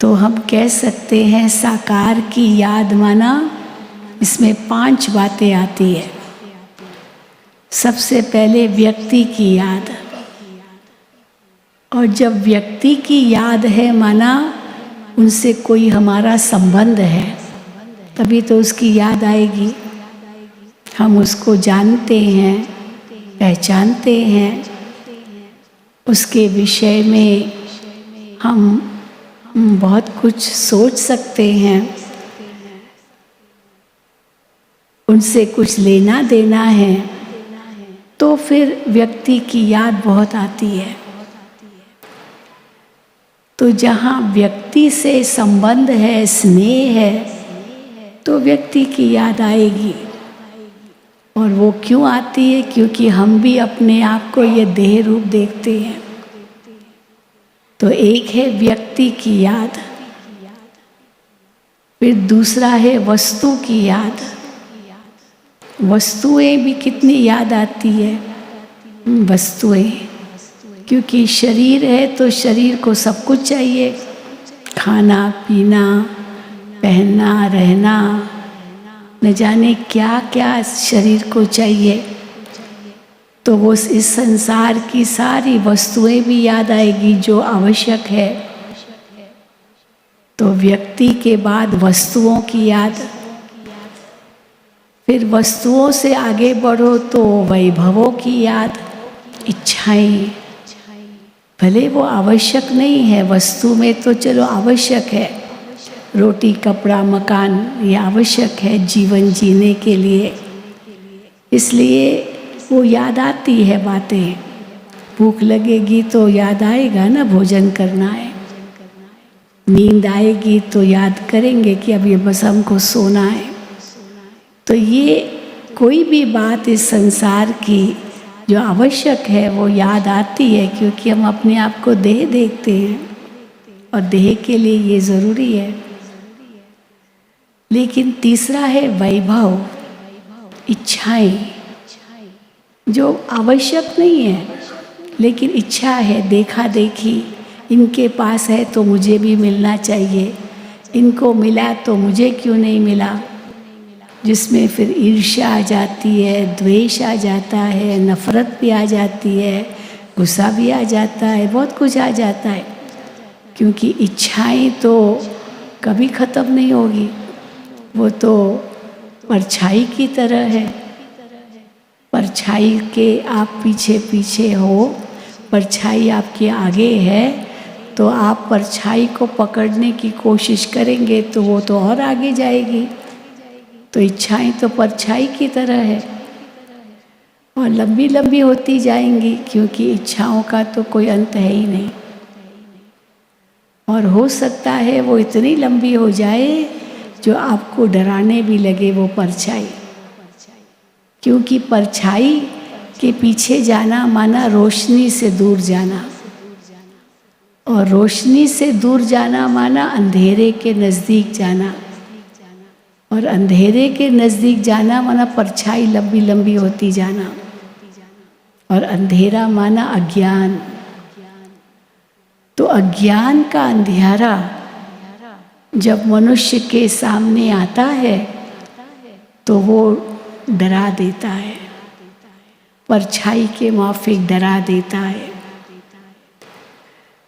तो हम कह सकते हैं साकार की याद माना इसमें 5 बातें आती है। सबसे पहले व्यक्ति की याद, और जब व्यक्ति की याद है माना उनसे कोई हमारा संबंध है, तभी तो उसकी याद आएगी। हम उसको जानते हैं, पहचानते हैं, उसके विषय में हम बहुत कुछ सोच सकते हैं, उनसे कुछ लेना देना है, तो फिर व्यक्ति की याद बहुत आती है। तो जहाँ व्यक्ति से संबंध है, स्नेह है, तो व्यक्ति की याद आएगी। और वो क्यों आती है? क्योंकि हम भी अपने आप को ये देह रूप देखते हैं। तो एक है व्यक्ति की याद, फिर दूसरा है वस्तु की याद। वस्तुएं भी कितनी याद आती है, वस्तुएं, क्योंकि शरीर है तो शरीर को सब कुछ चाहिए, खाना पीना, पहनना रहना, न जाने क्या क्या शरीर को चाहिए। तो वो इस संसार की सारी वस्तुएं भी याद आएगी जो आवश्यक है। तो व्यक्ति के बाद वस्तुओं की याद, फिर वस्तुओं से आगे बढ़ो तो वैभवों की याद, इच्छाएं, भले वो आवश्यक नहीं है, वस्तु में तो चलो आवश्यक है, रोटी कपड़ा मकान ये आवश्यक है जीवन जीने के लिए, इसलिए वो याद आती है बातें। भूख लगेगी तो याद आएगा ना भोजन करना है, नींद आएगी तो याद करेंगे कि अब ये बस हमको सोना है। तो ये कोई भी बात इस संसार की जो आवश्यक है वो याद आती है, क्योंकि हम अपने आप को देह देखते हैं और देह के लिए ये ज़रूरी है। लेकिन तीसरा है वैभव, इच्छाएं, जो आवश्यक नहीं है लेकिन इच्छा है, देखा देखी, इनके पास है तो मुझे भी मिलना चाहिए, इनको मिला तो मुझे क्यों नहीं मिला, जिसमें फिर ईर्ष्या आ जाती है, द्वेष आ जाता है, नफरत भी आ जाती है, गुस्सा भी आ जाता है, बहुत कुछ आ जाता है। क्योंकि इच्छाएं तो कभी ख़त्म नहीं होगी, वो तो परछाई की तरह है। परछाई के आप पीछे पीछे हो, परछाई आपके आगे है, तो आप परछाई को पकड़ने की कोशिश करेंगे तो वो तो और आगे जाएगी। तो इच्छाएं तो परछाई की तरह है और लंबी लंबी होती जाएंगी, क्योंकि इच्छाओं का तो कोई अंत है ही नहीं। और हो सकता है वो इतनी लंबी हो जाए जो आपको डराने भी लगे वो परछाई, क्योंकि परछाई के पीछे जाना माना रोशनी से दूर जाना, और रोशनी से दूर जाना माना अंधेरे के नज़दीक जाना, और अंधेरे के नज़दीक जाना माना परछाई लंबी लंबी होती जाना, और अंधेरा माना अज्ञान। तो अज्ञान का अंधेरा जब मनुष्य के सामने आता है तो वो डरा देता है, परछाई के माफिक डरा देता है।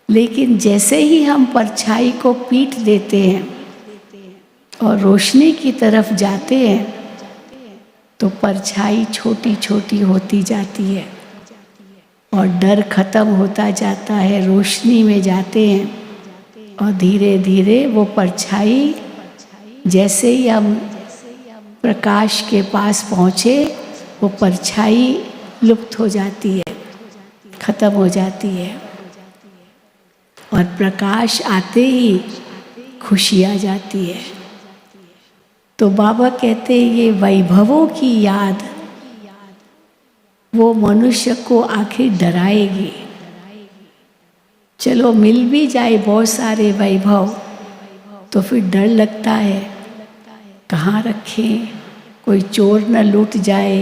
लेकिन जैसे ही हम परछाई को पीट देते हैं और रोशनी की तरफ जाते हैं तो परछाई छोटी छोटी होती जाती है और डर खत्म होता जाता है, रोशनी में जाते हैं। और धीरे धीरे वो परछाई, जैसे ही हम प्रकाश के पास पहुँचे, वो परछाई लुप्त हो जाती है, खत्म हो जाती है, और प्रकाश आते ही खुशी आ जाती है। तो बाबा कहते हैं ये वैभवों की याद वो मनुष्य को आखिर डराएगी। चलो मिल भी जाए बहुत सारे वैभव तो फिर डर लगता है, कहाँ रखें, कोई चोर न लूट जाए,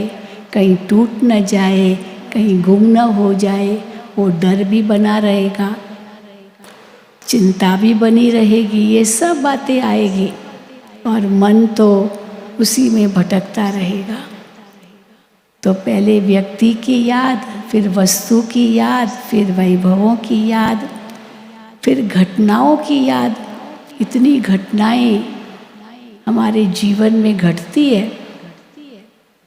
कहीं टूट न जाए, कहीं गुम न हो जाए, वो डर भी बना रहेगा। चिंता भी बनी रहेगी, ये सब बातें आएगी और मन तो उसी में भटकता रहेगा। तो पहले व्यक्ति की याद, फिर वस्तु की याद, फिर वैभवों की याद, फिर घटनाओं की याद। इतनी घटनाएं हमारे जीवन में घटती है,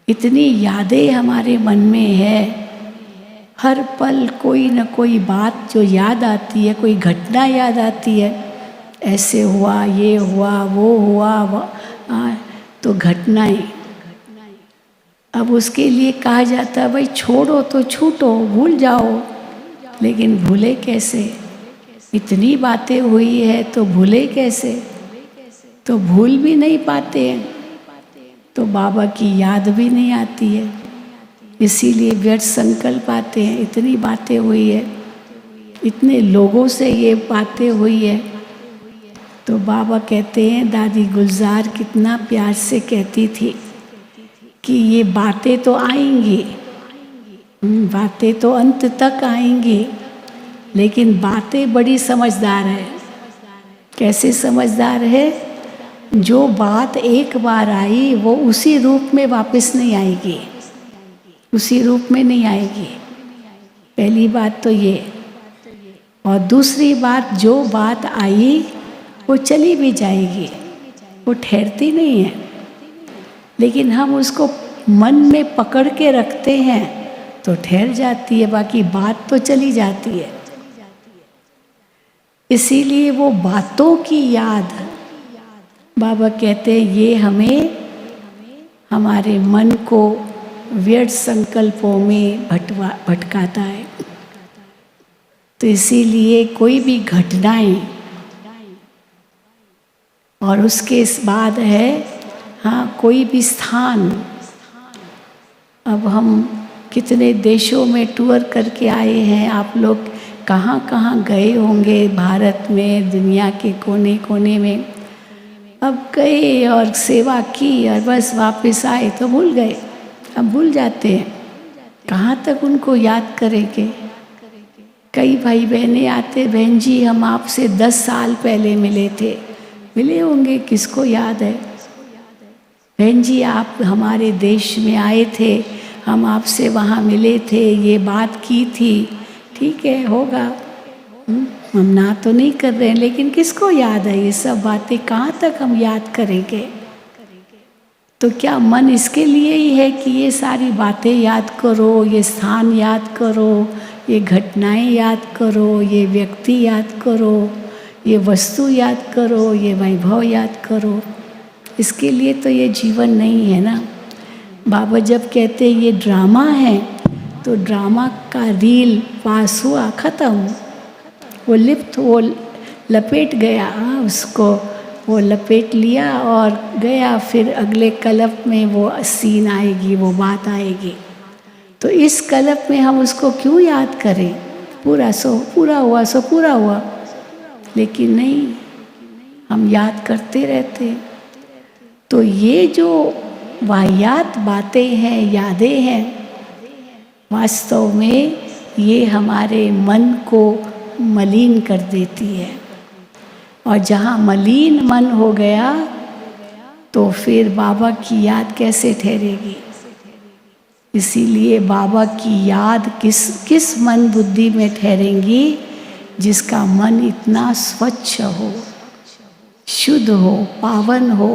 इतनी यादें हमारे मन में है। हर पल कोई न कोई बात जो याद आती है, कोई घटना याद आती है, ऐसे हुआ, ये हुआ, वो हुआ, तो घटनाएं। अब उसके लिए कहा जाता है भाई छोड़ो तो छूटो, भूल जाओ। लेकिन भूले कैसे? इतनी बातें हुई है तो भूले कैसे? तो भूल भी नहीं पाते हैं, तो बाबा की याद भी नहीं आती है, इसीलिए व्यर्थ संकल्प आते हैं। इतनी बातें हुई है, इतने लोगों से ये बातें हुई है, तो बाबा कहते हैं, दादी गुलजार कितना प्यार से कहती थी कि ये बातें तो आएंगी, बातें तो अंत तक आएंगी, लेकिन बातें बड़ी समझदार है। कैसे समझदार है? जो बात एक बार आई वो उसी रूप में वापस नहीं आएगी, उसी रूप में नहीं आएगी। पहली बात तो ये। और दूसरी बात, जो बात आई वो चली भी जाएगी, वो ठहरती नहीं है, लेकिन हम उसको मन में पकड़ के रखते हैं तो ठहर जाती है, बाकी बात तो चली जाती है। इसीलिए वो बातों की याद, बाबा कहते हैं, ये हमें हमारे मन को व्यर्थ संकल्पों में भटकाता है। तो इसीलिए कोई भी घटनाएं और उसके बाद है, हाँ, कोई भी स्थान। अब हम कितने देशों में टूर करके आए हैं, आप लोग कहाँ कहाँ गए होंगे भारत में, दुनिया के कोने कोने में। अब गए और सेवा की और बस वापस आए तो भूल गए। अब भूल जाते हैं, कहाँ तक उनको याद करेंगे। कई भाई बहनें आते, बहन जी हम आपसे 10 साल पहले मिले थे। मिले होंगे, किसको याद है? बहन जी आप हमारे देश में आए थे, हम आपसे वहाँ मिले थे, ये बात की थी। ठीक है, होगा, हम ना तो नहीं कर रहे हैं, लेकिन किसको याद है ये सब बातें? कहाँ तक हम याद करेंगे? तो क्या मन इसके लिए ही है कि ये सारी बातें याद करो, ये स्थान याद करो, ये घटनाएं याद करो, ये व्यक्ति याद करो, ये वस्तु याद करो, ये वैभव याद करो? इसके लिए तो ये जीवन नहीं है ना। बाबा जब कहते ये ड्रामा है, तो ड्रामा का रील पास हुआ, ख़त्म, वो लिप्त, वो लपेट गया, उसको वो लपेट लिया और गया। फिर अगले कल्प में वो सीन आएगी, वो बात आएगी। तो इस कल्प में हम उसको क्यों याद करें? पूरा हुआ सो पूरा हुआ, लेकिन नहीं, हम याद करते रहते। तो ये जो वाहियात बातें हैं, यादें हैं, वास्तव में ये हमारे मन को मलिन कर देती है। और जहाँ मलिन मन हो गया तो फिर बाबा की याद कैसे ठहरेगी? इसीलिए बाबा की याद किस मन बुद्धि में ठहरेंगी? जिसका मन इतना स्वच्छ हो, शुद्ध हो, पावन हो,